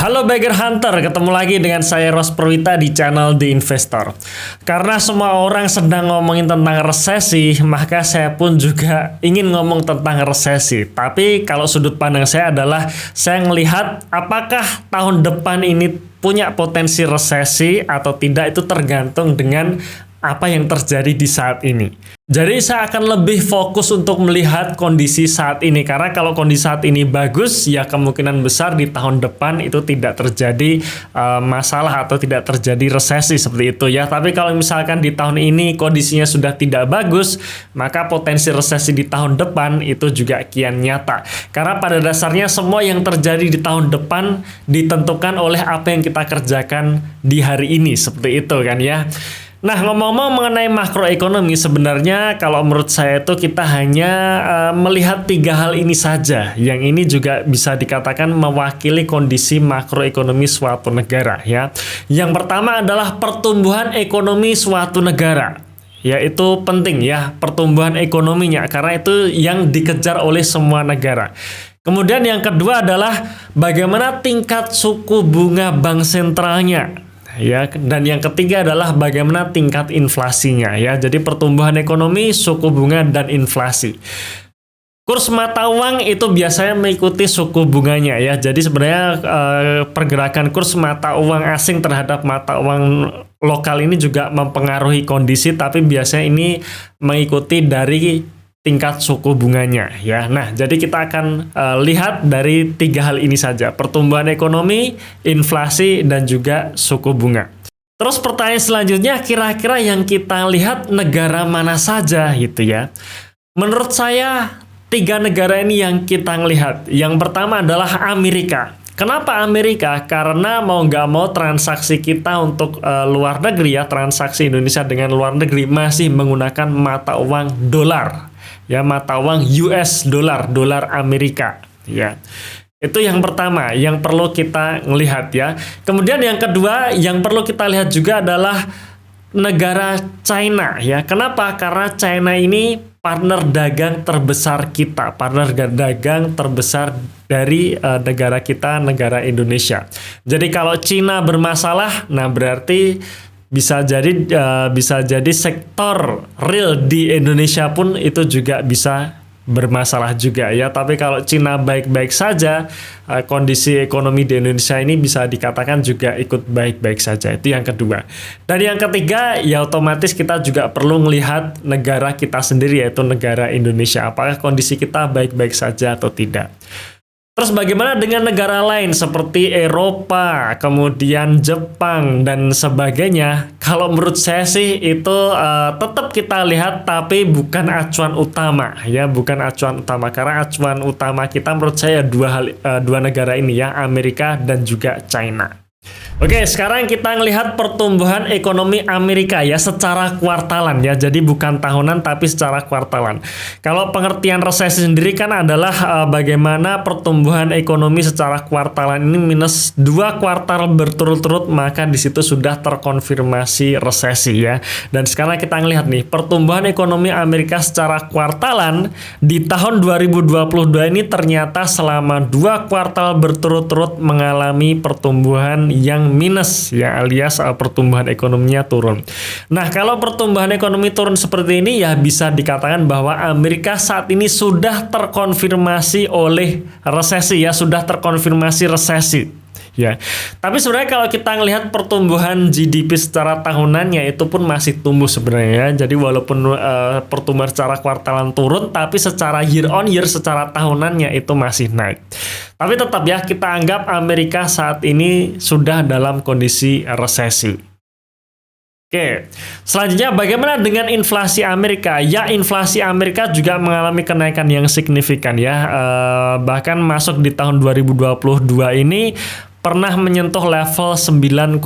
Halo Bagger Hunter, ketemu lagi dengan saya Ros Perwita di channel The Investor. Karena semua orang sedang ngomongin tentang resesi, maka saya pun juga ingin ngomong tentang resesi. Tapi kalau sudut pandang saya adalah saya melihat apakah tahun depan ini punya potensi resesi atau tidak, itu tergantung dengan apa yang terjadi di saat ini. Jadi saya akan lebih fokus untuk melihat kondisi saat ini, karena kalau kondisi saat ini bagus, ya kemungkinan besar di tahun depan itu tidak terjadi masalah atau tidak terjadi resesi seperti itu ya. Tapi kalau misalkan di tahun ini kondisinya sudah tidak bagus, maka potensi resesi di tahun depan itu juga kian nyata. Karena pada dasarnya semua yang terjadi di tahun depan ditentukan oleh apa yang kita kerjakan di hari ini, seperti itu kan ya. Nah, ngomong-ngomong mengenai makroekonomi, sebenarnya kalau menurut saya itu kita hanya melihat tiga hal ini saja. Yang ini juga bisa dikatakan mewakili kondisi makroekonomi suatu negara ya. Yang pertama adalah pertumbuhan ekonomi suatu negara. Ya, itu penting ya, pertumbuhan ekonominya, karena itu yang dikejar oleh semua negara. Kemudian yang kedua adalah bagaimana tingkat suku bunga bank sentralnya. Ya, dan yang ketiga adalah bagaimana tingkat inflasinya ya. Jadi pertumbuhan ekonomi, suku bunga, dan inflasi. Kurs mata uang itu biasanya mengikuti suku bunganya ya. Jadi sebenarnya pergerakan kurs mata uang asing terhadap mata uang lokal ini juga mempengaruhi kondisi, tapi biasanya ini mengikuti dari tingkat suku bunganya ya. Nah, jadi kita akan lihat dari tiga hal ini saja: pertumbuhan ekonomi, inflasi, dan juga suku bunga. Terus pertanyaan selanjutnya, kira-kira yang kita lihat negara mana saja gitu ya. Menurut saya tiga negara ini yang kita lihat. Yang pertama adalah Amerika. Kenapa Amerika? Karena mau nggak mau transaksi kita untuk luar negeri ya, transaksi Indonesia dengan luar negeri masih menggunakan mata uang dolar. Ya, mata uang US dolar Amerika ya. Itu yang pertama yang perlu kita lihat ya. Kemudian yang kedua yang perlu kita lihat juga adalah negara China ya. Kenapa? Karena China ini partner dagang terbesar kita, partner dagang terbesar dari negara kita, negara Indonesia. Jadi kalau China bermasalah, nah berarti bisa jadi sektor real di Indonesia pun itu juga bisa bermasalah juga ya. Tapi kalau Cina baik-baik saja, kondisi ekonomi di Indonesia ini bisa dikatakan juga ikut baik-baik saja. Itu yang kedua. Dan yang ketiga ya otomatis kita juga perlu melihat negara kita sendiri, yaitu negara Indonesia. Apakah kondisi kita baik-baik saja atau tidak. Terus bagaimana dengan negara lain seperti Eropa, kemudian Jepang, dan sebagainya? Kalau menurut saya sih itu tetap kita lihat, tapi bukan acuan utama ya, bukan acuan utama. Karena acuan utama kita menurut saya dua negara ini ya, Amerika dan juga China. Oke, sekarang kita ngelihat pertumbuhan ekonomi Amerika ya secara kuartalan ya. Jadi bukan tahunan tapi secara kuartalan. Kalau pengertian resesi sendiri kan adalah bagaimana pertumbuhan ekonomi secara kuartalan ini minus 2 kuartal berturut-turut, maka di situ sudah terkonfirmasi resesi ya. Dan sekarang kita ngelihat nih pertumbuhan ekonomi Amerika secara kuartalan di tahun 2022 ini ternyata selama 2 kuartal berturut-turut mengalami pertumbuhan yang minus ya, alias pertumbuhan ekonominya turun. Nah, kalau pertumbuhan ekonomi turun seperti ini ya bisa dikatakan bahwa Amerika saat ini sudah terkonfirmasi oleh resesi ya, sudah terkonfirmasi resesi. Ya, tapi sebenarnya kalau kita ngelihat pertumbuhan GDP secara tahunannya itu pun masih tumbuh sebenarnya. Jadi walaupun pertumbuhan secara kuartalan turun, tapi secara year on year, secara tahunannya itu masih naik. Tapi tetap ya kita anggap Amerika saat ini sudah dalam kondisi resesi. Oke, selanjutnya bagaimana dengan inflasi Amerika? Ya, inflasi Amerika juga mengalami kenaikan yang signifikan ya. Bahkan masuk di tahun 2022 ini pernah menyentuh level 9,1%.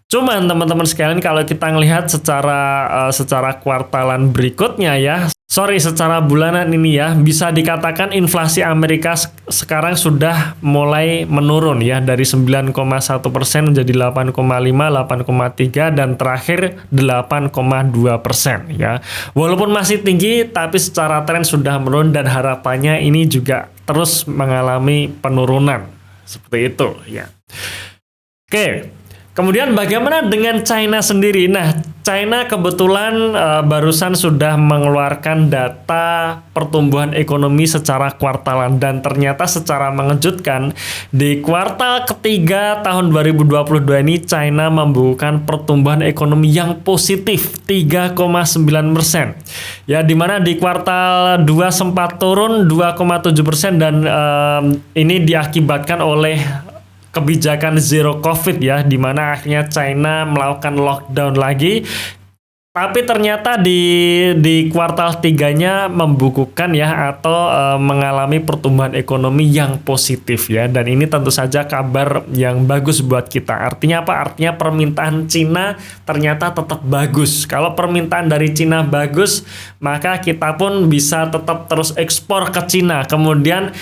Cuman teman-teman sekalian kalau kita ngelihat secara kuartalan berikutnya ya, secara bulanan ini ya, bisa dikatakan inflasi Amerika sekarang sudah mulai menurun ya, dari 9,1% menjadi 8,5, 8,3 dan terakhir 8,2% ya. Walaupun masih tinggi tapi secara tren sudah menurun dan harapannya ini juga terus mengalami penurunan Seperti itu ya. Oke. Kemudian bagaimana dengan China sendiri? Nah, China kebetulan barusan sudah mengeluarkan data pertumbuhan ekonomi secara kuartalan dan ternyata secara mengejutkan di kuartal ketiga tahun 2022 ini China membukukan pertumbuhan ekonomi yang positif 3,9%. Ya, dimana di kuartal 2 sempat turun 2,7% dan ini diakibatkan oleh kebijakan zero covid ya, di mana akhirnya China melakukan lockdown lagi. Tapi ternyata di kuartal 3-nya membukukan ya atau mengalami pertumbuhan ekonomi yang positif ya, dan ini tentu saja kabar yang bagus buat kita. Artinya apa? Artinya permintaan Cina ternyata tetap bagus. Kalau permintaan dari Cina bagus, maka kita pun bisa tetap terus ekspor ke Cina. Kemudian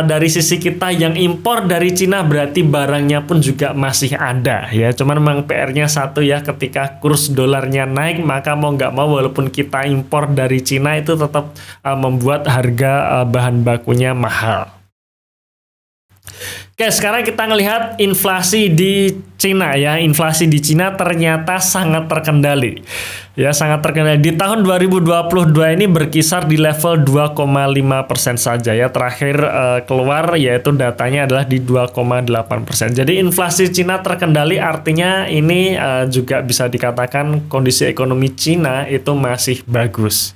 dari sisi kita yang impor dari Cina berarti barangnya pun juga masih ada ya. Cuman memang PR-nya satu ya, ketika kurs dolarnya naik maka mau nggak mau walaupun kita impor dari Cina itu tetap membuat harga bahan bakunya mahal. Oke, sekarang kita ngelihat inflasi di Cina ya. Inflasi di Cina ternyata sangat terkendali. Ya, sangat terkendali. Di tahun 2022 ini berkisar di level 2,5% saja ya. Terakhir keluar yaitu datanya adalah di 2,8%. Jadi inflasi Cina terkendali, artinya ini juga bisa dikatakan kondisi ekonomi Cina itu masih bagus.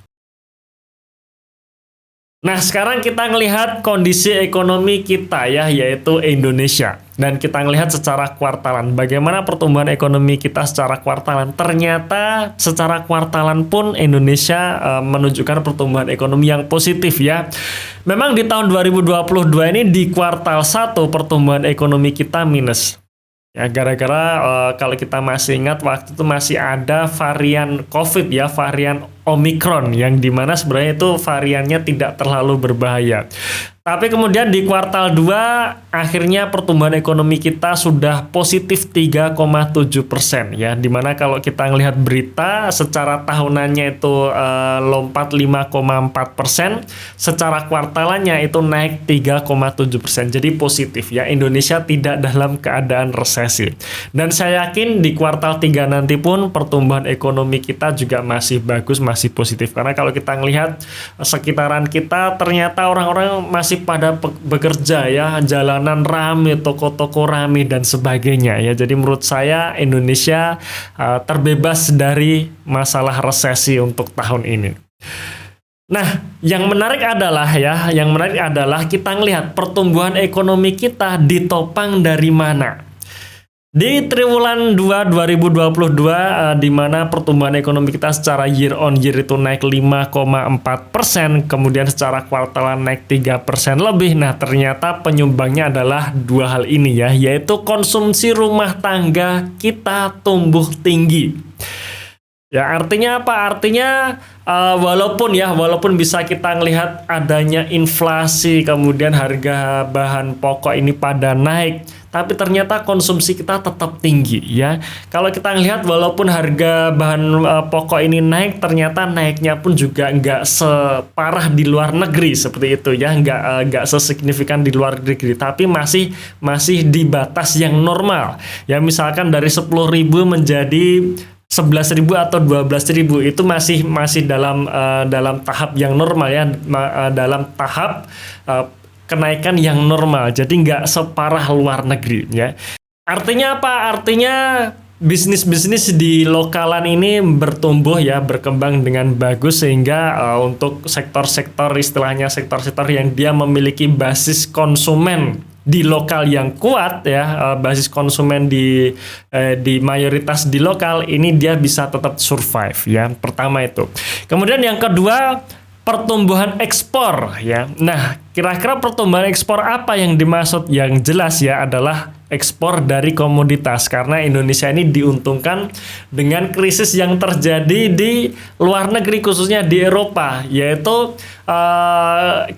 Nah, sekarang kita ngelihat kondisi ekonomi kita ya, yaitu Indonesia. Dan kita ngelihat secara kuartalan, bagaimana pertumbuhan ekonomi kita secara kuartalan. Ternyata secara kuartalan pun Indonesia menunjukkan pertumbuhan ekonomi yang positif ya. Memang di tahun 2022 ini di kuartal 1 pertumbuhan ekonomi kita minus. Ya, gara-gara kalau kita masih ingat waktu itu masih ada varian COVID ya, varian Omicron yang dimana sebenarnya itu variannya tidak terlalu berbahaya. Tapi kemudian di kuartal 2 akhirnya pertumbuhan ekonomi kita sudah positif 3,7% ya, dimana kalau kita ngelihat berita secara tahunannya itu lompat 5,4%, secara kuartalannya itu naik 3,7%, jadi positif ya. Indonesia tidak dalam keadaan resesi, dan saya yakin di kuartal 3 nanti pun pertumbuhan ekonomi kita juga masih bagus, masih positif, karena kalau kita ngelihat sekitaran kita ternyata orang-orang masih pada bekerja ya, jalanan rame, toko-toko rame dan sebagainya ya. Jadi menurut saya Indonesia terbebas dari masalah resesi untuk tahun ini. Nah, yang menarik adalah kita ngelihat pertumbuhan ekonomi kita ditopang dari mana. Di triwulan 2 2022 di mana pertumbuhan ekonomi kita secara year on year itu naik 5,4%, kemudian secara kuartalan naik 3% lebih. Nah, ternyata penyumbangnya adalah dua hal ini ya, yaitu konsumsi rumah tangga kita tumbuh tinggi. Ya, artinya apa? Artinya walaupun bisa kita ngelihat adanya inflasi, kemudian harga bahan pokok ini pada naik, tapi ternyata konsumsi kita tetap tinggi ya. Kalau kita ngelihat walaupun harga bahan pokok ini naik, ternyata naiknya pun juga nggak separah di luar negeri seperti itu ya, nggak sesignifikan di luar negeri, tapi masih di batas yang normal ya. Misalkan dari 10.000 menjadi 11.000 atau 12.000 itu masih dalam tahap yang normal ya, dalam tahap kenaikan yang normal, jadi nggak separah luar negeri ya. Artinya apa? Artinya bisnis-bisnis di lokalan ini bertumbuh ya, berkembang dengan bagus, sehingga untuk sektor-sektor, istilahnya sektor-sektor yang dia memiliki basis konsumen di lokal yang kuat ya, basis konsumen di mayoritas di lokal ini, dia bisa tetap survive ya. Pertama itu. Kemudian yang kedua, pertumbuhan ekspor ya. Nah, kira-kira pertumbuhan ekspor apa yang dimaksud? Yang jelas ya adalah ekspor dari komoditas, karena Indonesia ini diuntungkan dengan krisis yang terjadi di luar negeri, khususnya di Eropa, yaitu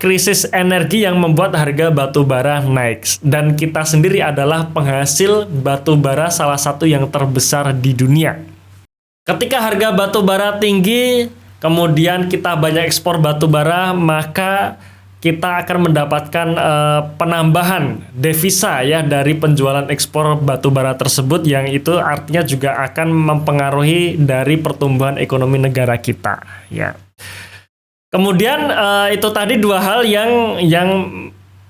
krisis energi yang membuat harga batu bara naik, dan kita sendiri adalah penghasil batu bara salah satu yang terbesar di dunia. Ketika harga batu bara tinggi, kemudian kita banyak ekspor batu bara, maka kita akan mendapatkan penambahan devisa ya dari penjualan ekspor batu bara tersebut, yang itu artinya juga akan mempengaruhi dari pertumbuhan ekonomi negara kita ya. Kemudian itu tadi dua hal yang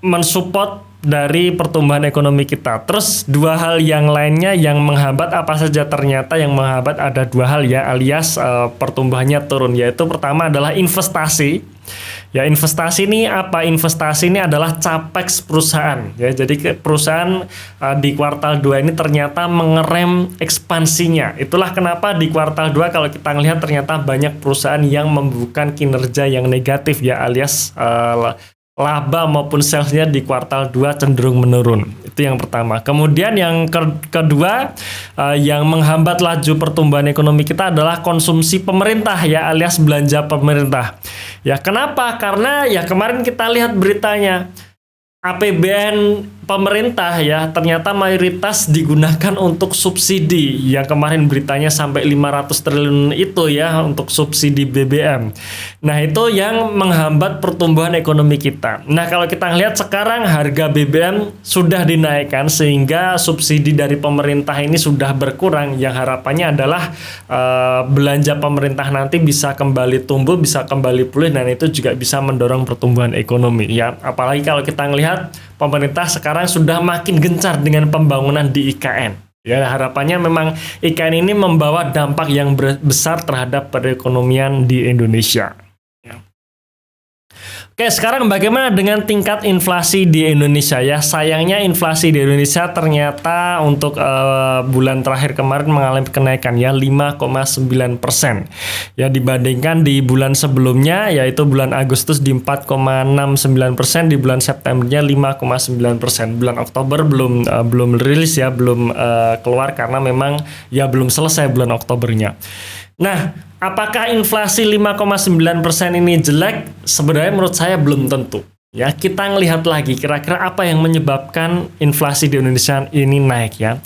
mensupport dari pertumbuhan ekonomi kita. Terus dua hal yang lainnya yang menghambat apa saja? Ternyata yang menghambat ada dua hal ya, alias pertumbuhannya turun, yaitu pertama adalah investasi. Ya, investasi ini apa? Investasi ini adalah capex perusahaan ya. Jadi perusahaan di kuartal 2 ini ternyata mengerem ekspansinya. Itulah kenapa di kuartal 2 kalau kita melihat ternyata banyak perusahaan yang membukukan kinerja yang negatif ya, alias laba maupun salesnya di kuartal 2 cenderung menurun. Itu yang pertama. Kemudian yang kedua yang menghambat laju pertumbuhan ekonomi kita adalah konsumsi pemerintah ya, alias belanja pemerintah. Ya, kenapa? Karena ya kemarin kita lihat beritanya, APBN pemerintah ya ternyata mayoritas digunakan untuk subsidi, yang kemarin beritanya sampai 500 triliun itu ya untuk subsidi BBM. Nah, itu yang menghambat pertumbuhan ekonomi kita. Nah, kalau kita lihat sekarang harga BBM sudah dinaikkan sehingga subsidi dari pemerintah ini sudah berkurang, yang harapannya adalah belanja pemerintah nanti bisa kembali tumbuh, bisa kembali pulih, dan itu juga bisa mendorong pertumbuhan ekonomi ya. Apalagi kalau kita melihat pemerintah sekarang sudah makin gencar dengan pembangunan di IKN. Ya, harapannya memang IKN ini membawa dampak yang besar terhadap perekonomian di Indonesia. Oke, sekarang bagaimana dengan tingkat inflasi di Indonesia ya? Sayangnya inflasi di Indonesia ternyata untuk bulan terakhir kemarin mengalami kenaikan ya 5,9% ya, dibandingkan di bulan sebelumnya yaitu bulan Agustus di 4,69%, di bulan Septembernya 5,9%. Bulan Oktober belum rilis ya, belum keluar karena memang ya belum selesai bulan Oktobernya. Nah, apakah inflasi 5,9% ini jelek? Sebenarnya menurut saya belum tentu. Ya, kita ngelihat lagi kira-kira apa yang menyebabkan inflasi di Indonesia ini naik ya.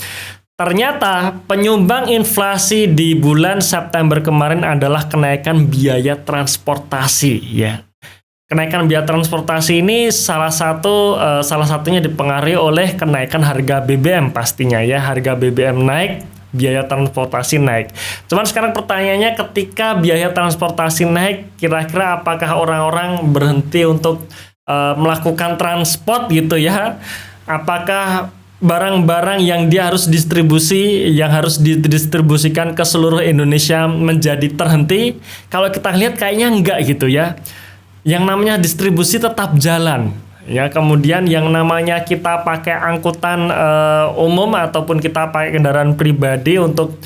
Ternyata penyumbang inflasi di bulan September kemarin adalah kenaikan biaya transportasi ya. Kenaikan biaya transportasi ini salah satunya dipengaruhi oleh kenaikan harga BBM pastinya ya. Harga BBM naik, biaya transportasi naik. Cuman sekarang pertanyaannya, ketika biaya transportasi naik, kira-kira apakah orang-orang berhenti untuk melakukan transport gitu ya? Apakah barang-barang yang dia harus harus didistribusikan ke seluruh Indonesia menjadi terhenti? Kalau kita lihat kayaknya enggak gitu ya. Yang namanya distribusi tetap jalan. Ya, kemudian yang namanya kita pakai angkutan umum ataupun kita pakai kendaraan pribadi untuk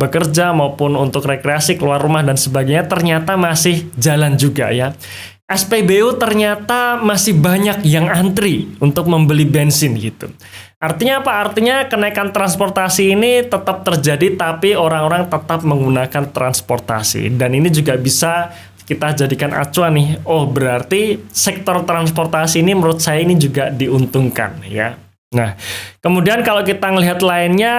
bekerja maupun untuk rekreasi, keluar rumah dan sebagainya ternyata masih jalan juga ya. SPBU ternyata masih banyak yang antri untuk membeli bensin gitu. Artinya apa? Artinya kenaikan transportasi ini tetap terjadi, tapi orang-orang tetap menggunakan transportasi, dan ini juga bisa kita jadikan acuan nih. Oh, berarti sektor transportasi ini menurut saya ini juga diuntungkan ya. Nah, kemudian kalau kita melihat lainnya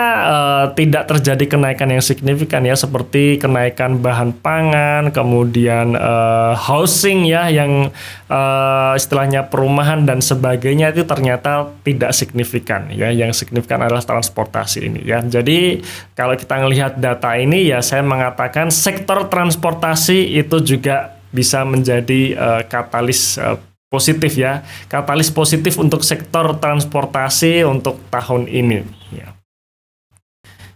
tidak terjadi kenaikan yang signifikan ya, seperti kenaikan bahan pangan, kemudian housing ya, yang istilahnya perumahan dan sebagainya itu ternyata tidak signifikan ya. Yang signifikan adalah transportasi ini ya. Jadi kalau kita melihat data ini ya, saya mengatakan sektor transportasi itu juga bisa menjadi katalis positif ya, katalis positif untuk sektor transportasi untuk tahun ini ya.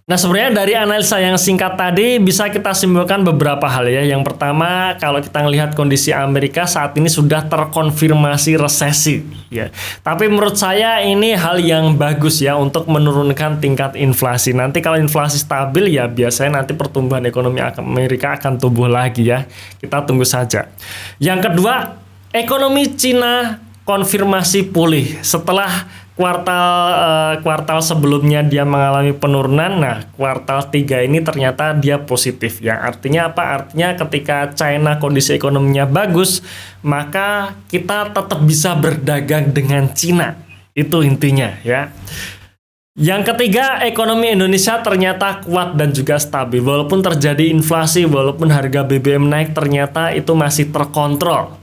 Nah, sebenarnya dari analisa yang singkat tadi bisa kita simpulkan beberapa hal ya. Yang pertama, kalau kita melihat kondisi Amerika saat ini sudah terkonfirmasi resesi ya. Tapi menurut saya ini hal yang bagus ya untuk menurunkan tingkat inflasi. Nanti kalau inflasi stabil ya biasanya nanti pertumbuhan ekonomi Amerika akan tumbuh lagi ya. Kita tunggu saja. Yang kedua, ekonomi Cina konfirmasi pulih setelah kuartal sebelumnya dia mengalami penurunan. Nah, kuartal 3 ini ternyata dia positif ya. Artinya apa? Artinya ketika China kondisi ekonominya bagus, maka kita tetap bisa berdagang dengan Cina. Itu intinya ya. Yang ketiga, ekonomi Indonesia ternyata kuat dan juga stabil. Walaupun terjadi inflasi, walaupun harga BBM naik, ternyata itu masih terkontrol.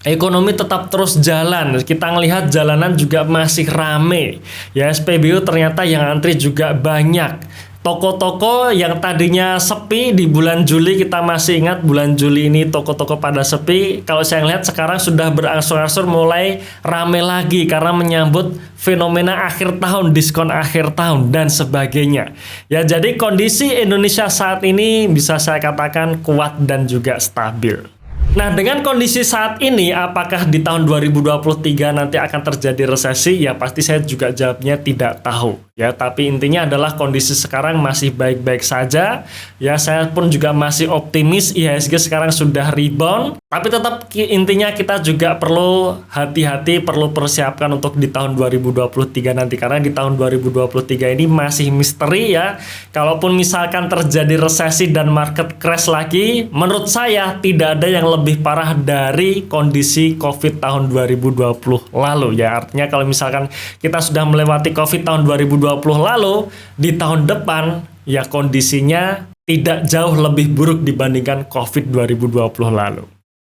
ekonomi tetap terus jalan. Kita ngelihat jalanan juga masih rame. Ya, SPBU ternyata yang antri juga banyak. Toko-toko yang tadinya sepi di bulan Juli, kita masih ingat bulan Juli ini toko-toko pada sepi. Kalau saya lihat sekarang sudah berangsur-angsur mulai rame lagi karena menyambut fenomena akhir tahun, diskon akhir tahun dan sebagainya. Ya, jadi kondisi Indonesia saat ini bisa saya katakan kuat dan juga stabil. Nah, dengan kondisi saat ini, apakah di tahun 2023 nanti akan terjadi resesi? Ya, pasti saya juga jawabnya tidak tahu. Ya, tapi intinya adalah kondisi sekarang masih baik-baik saja. Ya, saya pun juga masih optimis IHSG sekarang sudah rebound. Tapi tetap intinya kita juga perlu hati-hati, perlu persiapkan untuk di tahun 2023 nanti. Karena di tahun 2023 ini masih misteri ya. Kalaupun misalkan terjadi resesi dan market crash lagi, menurut saya tidak ada yang lebih parah dari kondisi COVID tahun 2020 lalu ya. Artinya kalau misalkan kita sudah melewati COVID tahun 2020 lalu, di tahun depan ya kondisinya tidak jauh lebih buruk dibandingkan COVID 2020 lalu.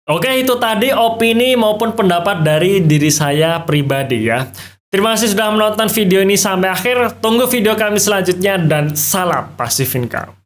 Oke, itu tadi opini maupun pendapat dari diri saya pribadi ya. Terima kasih sudah menonton video ini sampai akhir. Tunggu video kami selanjutnya dan salam Passive Income.